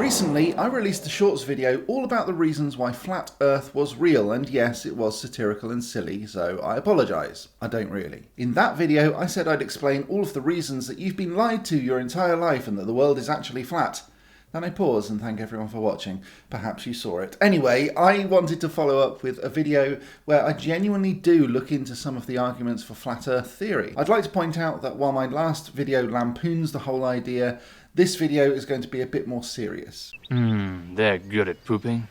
Recently, I released a shorts video all about the reasons why Flat Earth was real, and yes, it was satirical and silly, so I apologise. I don't really. In that video, I said I'd explain all of the reasons that you've been lied to your entire life and that the world is actually flat. Then I pause and thank everyone for watching. Perhaps you saw it. Anyway, I wanted to follow up with a video where I genuinely do look into some of the arguments for Flat Earth theory. I'd like to point out that while my last video lampoons the whole idea, this video is going to be a bit more serious. They're good at pooping.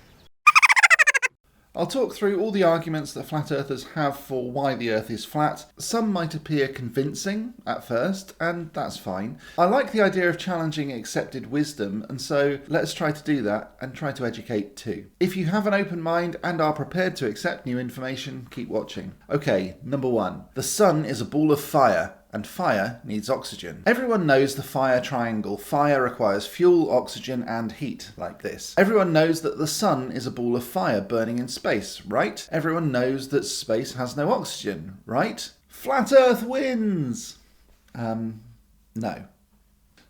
I'll talk through all the arguments that flat earthers have for why the earth is flat. Some might appear convincing at first, and that's fine. I like the idea of challenging accepted wisdom, and so let's try to do that and try to educate too. If you have an open mind and are prepared to accept new information, keep watching. Okay, number 1. The sun is a ball of fire. And fire needs oxygen. Everyone knows the fire triangle. Fire requires fuel, oxygen, and heat, like this. Everyone knows that the sun is a ball of fire burning in space, right? Everyone knows that space has no oxygen, right? Flat Earth wins! No.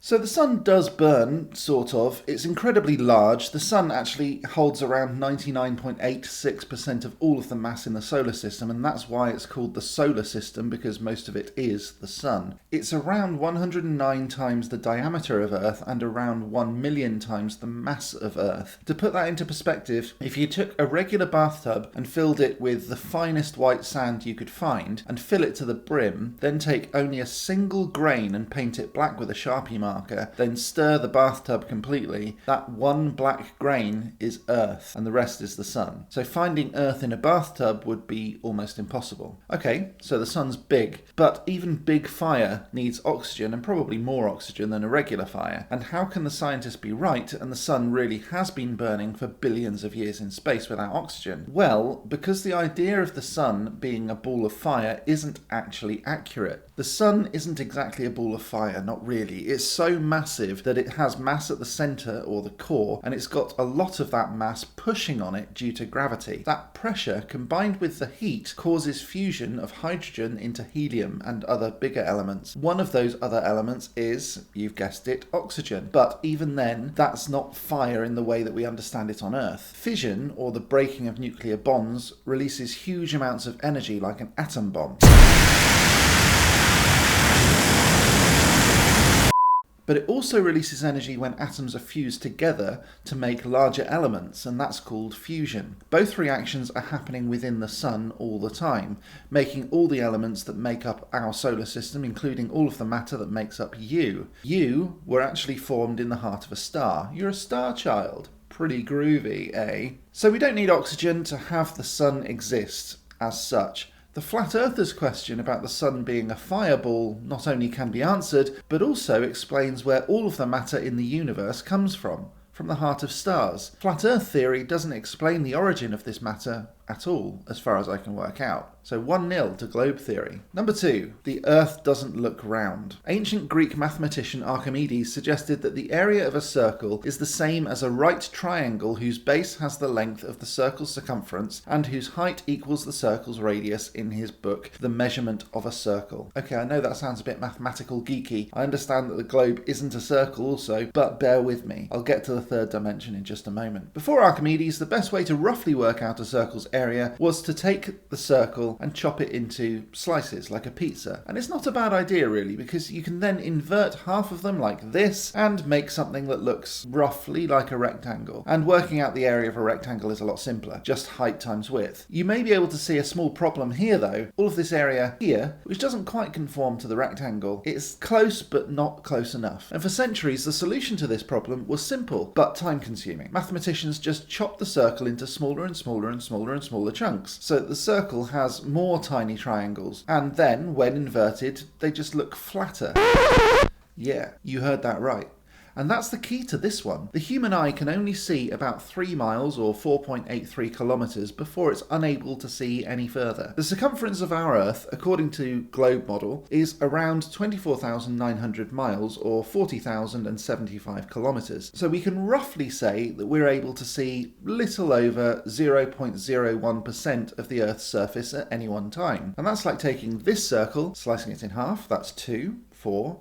So the sun does burn, sort of. It's incredibly large. The sun actually holds around 99.86% of all of the mass in the solar system, and that's why it's called the solar system, because most of it is the sun. It's around 109 times the diameter of Earth and around 1 million times the mass of Earth. To put that into perspective, if you took a regular bathtub and filled it with the finest white sand you could find and fill it to the brim, then take only a single grain and paint it black with a Sharpie marker, then stir the bathtub completely, that one black grain is Earth and the rest is the sun. So finding Earth in a bathtub would be almost impossible. Okay, so the sun's big, but even big fire needs oxygen and probably more oxygen than a regular fire. And how can the scientists be right and the sun really has been burning for billions of years in space without oxygen? Well, because the idea of the sun being a ball of fire isn't actually accurate. The sun isn't exactly a ball of fire, not really. It's so massive that it has mass at the centre, or the core, and it's got a lot of that mass pushing on it due to gravity. That pressure, combined with the heat, causes fusion of hydrogen into helium and other bigger elements. One of those other elements is, you've guessed it, oxygen. But even then, that's not fire in the way that we understand it on Earth. Fission, or the breaking of nuclear bonds, releases huge amounts of energy like an atom bomb. But it also releases energy when atoms are fused together to make larger elements, and that's called fusion. Both reactions are happening within the sun all the time, making all the elements that make up our solar system, including all of the matter that makes up you. You were actually formed in the heart of a star. You're a star child. Pretty groovy, eh? So we don't need oxygen to have the sun exist as such. The flat earthers' question about the sun being a fireball not only can be answered, but also explains where all of the matter in the universe comes from the heart of stars. Flat Earth theory doesn't explain the origin of this matter at all, as far as I can work out. So 1-0 to globe theory. Number 2, the Earth doesn't look round. Ancient Greek mathematician Archimedes suggested that the area of a circle is the same as a right triangle whose base has the length of the circle's circumference and whose height equals the circle's radius in his book, The Measurement of a Circle. Okay, I know that sounds a bit mathematical geeky. I understand that the globe isn't a circle also, but bear with me. I'll get to the third dimension in just a moment. Before Archimedes, the best way to roughly work out a circle's area was to take the circle and chop it into slices like a pizza. And it's not a bad idea really, because you can then invert half of them like this and make something that looks roughly like a rectangle. And working out the area of a rectangle is a lot simpler, just height times width. You may be able to see a small problem here though. All of this area here, which doesn't quite conform to the rectangle, it's close but not close enough. And for centuries the solution to this problem was simple but time consuming. Mathematicians just chopped the circle into smaller and smaller and smaller and smaller chunks, so that the circle has more tiny triangles, and then, when inverted, they just look flatter. Yeah, you heard that right. And that's the key to this one. The human eye can only see about 3 miles or 4.83 kilometres before it's unable to see any further. The circumference of our Earth, according to Globe Model, is around 24,900 miles or 40,075 kilometres. So we can roughly say that we're able to see little over 0.01% of the Earth's surface at any one time. And that's like taking this circle, slicing it in half, that's 2, 4,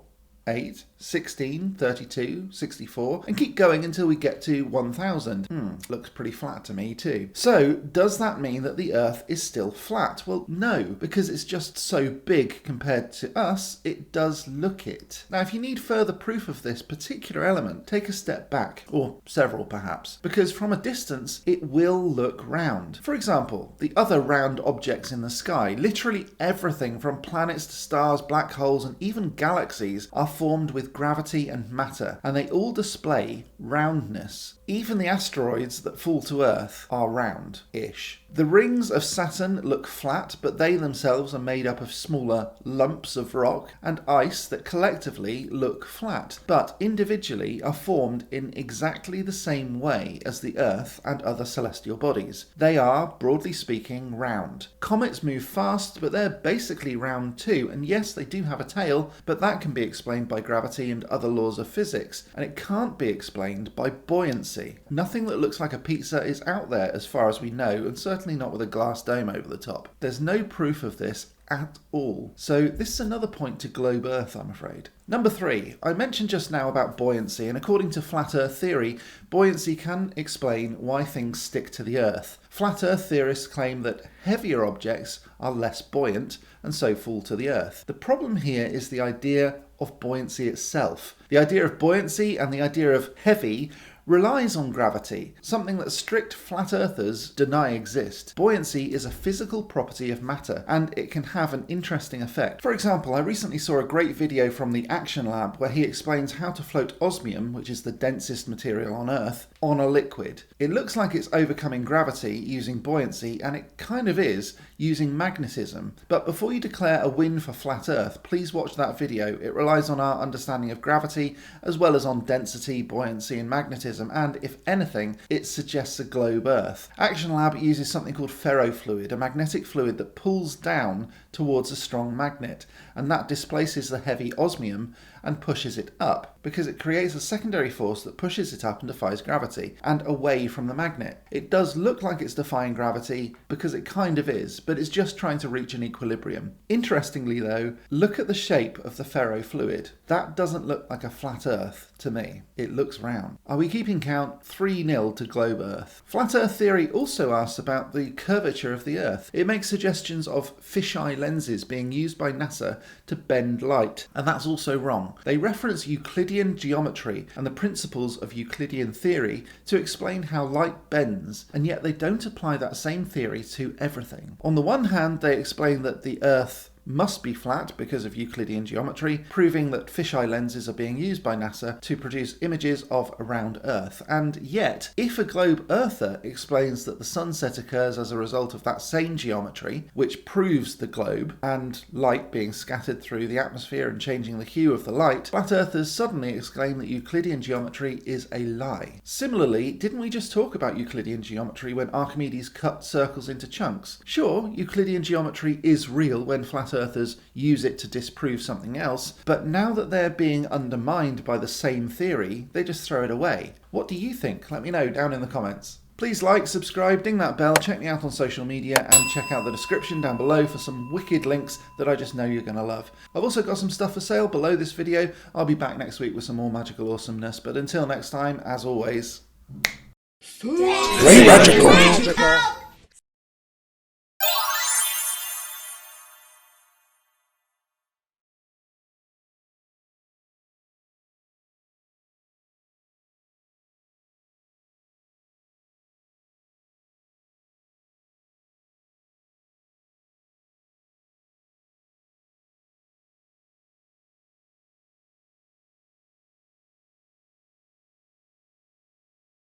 8, 16, 32, 64, and keep going until we get to 1000. Looks pretty flat to me too. So, does that mean that the Earth is still flat? Well, no, because it's just so big compared to us, it does look it. Now, if you need further proof of this particular element, take a step back, or several perhaps, because from a distance, it will look round. For example, the other round objects in the sky, literally everything from planets to stars, black holes, and even galaxies are formed with gravity and matter, and they all display roundness. Even the asteroids that fall to Earth are round-ish. The rings of Saturn look flat, but they themselves are made up of smaller lumps of rock and ice that collectively look flat, but individually are formed in exactly the same way as the Earth and other celestial bodies. They are, broadly speaking, round. Comets move fast, but they're basically round too, and yes, they do have a tail, but that can be explained by gravity and other laws of physics, and it can't be explained by buoyancy. Nothing that looks like a pizza is out there as far as we know, and certainly not with a glass dome over the top. There's no proof of this at all. So this is another point to globe Earth, I'm afraid. Number 3, I mentioned just now about buoyancy, and according to flat Earth theory, buoyancy can explain why things stick to the Earth. Flat Earth theorists claim that heavier objects are less buoyant and so fall to the Earth. The problem here is the idea of buoyancy itself. The idea of buoyancy and the idea of heavy relies on gravity, something that strict flat earthers deny exists. Buoyancy is a physical property of matter, and it can have an interesting effect. For example, I recently saw a great video from the Action Lab where he explains how to float osmium, which is the densest material on Earth, on a liquid. It looks like it's overcoming gravity using buoyancy, and it kind of is, using magnetism. But before you declare a win for flat Earth, please watch that video. It relies on our understanding of gravity, as well as on density, buoyancy, and magnetism. And if anything, it suggests a globe Earth. Action Lab uses something called ferrofluid, a magnetic fluid that pulls down towards a strong magnet, and that displaces the heavy osmium and pushes it up, because it creates a secondary force that pushes it up and defies gravity, and away from the magnet. It does look like it's defying gravity, because it kind of is, but it's just trying to reach an equilibrium. Interestingly though, look at the shape of the ferrofluid. That doesn't look like a flat Earth to me. It looks round. Are we keeping count? 3-0 to globe Earth. Flat Earth theory also asks about the curvature of the Earth. It makes suggestions of fisheye lenses being used by NASA to bend light, and that's also wrong. They reference Euclidean geometry and the principles of Euclidean theory to explain how light bends, and yet they don't apply that same theory to everything. On the one hand, they explain that the Earth must be flat because of Euclidean geometry, proving that fisheye lenses are being used by NASA to produce images of a round Earth. And yet, if a globe earther explains that the sunset occurs as a result of that same geometry, which proves the globe and light being scattered through the atmosphere and changing the hue of the light, flat earthers suddenly exclaim that Euclidean geometry is a lie. Similarly, didn't we just talk about Euclidean geometry when Archimedes cut circles into chunks? Sure, Euclidean geometry is real when flat earthers use it to disprove something else, but now that they're being undermined by the same theory, they just throw it away. What do you think? Let me know down in the comments. Please like, subscribe, ding that bell, check me out on social media, and check out the description down below for some wicked links that I just know you're going to love. I've also got some stuff for sale below this video. I'll be back next week with some more magical awesomeness, but until next time, as always, Stay magical.